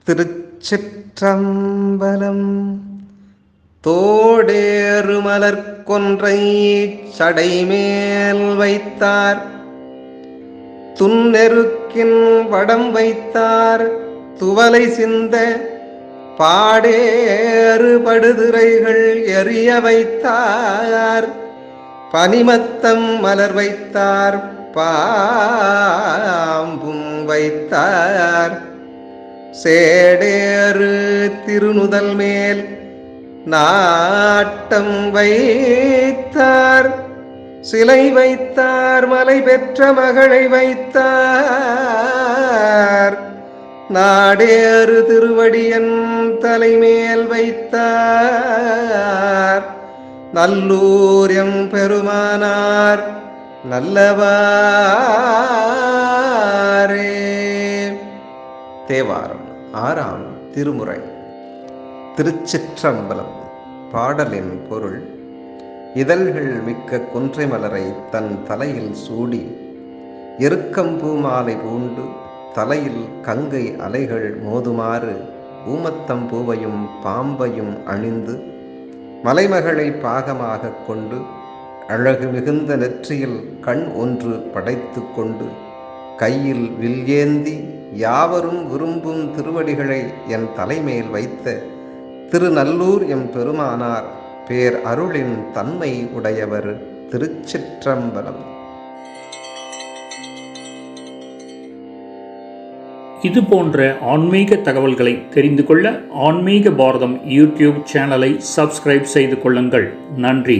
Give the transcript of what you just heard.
திருச்சிற்றம்பலம். தோடேறு மலர்கொன்றை சடைமேல் வைத்தார், துன்னெருக்கின் வடம் வைத்தார், துவலை சிந்த பாடேறு படுதிரைகள் எரிய வைத்தார், பனிமத்தம் மலர் வைத்தார், பாம்பும் வைத்தார், சேடேறு திருநுதல் மேல் நாட்டம் வைத்தார், சிலை வைத்தார், மலை பெற்ற மகளை வைத்தார், நாடேறு திருவடியன் தலைமேல் வைத்தார், நல்லூர் எம் பெருமானார் நல்லவாரே. தேவாரம் ஆறாம் திருமுறை. திருச்சிற்றம்பலம். பாடலின் பொருள்: இதழ்கள் மிக்க கொன்றை மலரை தன் தலையில் சூடி, எருக்கம்பூ மாலை பூண்டு, தலையில் கங்கை அலைகள் மோதுமாறு ஊமத்தம் பூவையும் பாம்பையும் அணிந்து, மலைமகளை பாகமாக கொண்டு, அழகு மிகுந்த நெற்றியில் கண் ஒன்று படைத்து கொண்டு, கையில் வில் ஏந்தி யாவரும் விரும்பும் திருவடிகளை என் தலைமேல் வைத்த திருநல்லூர் எம் பெருமானார் பேர் அருளின் தன்மை உடையவர். திருச்சிற்றம்பலம். இது போன்ற ஆன்மீக தகவல்களை தெரிந்து கொள்ள ஆன்மீக பாரதம் யூடியூப் சேனலை சப்ஸ்கிரைப் செய்து கொள்ளுங்கள். நன்றி.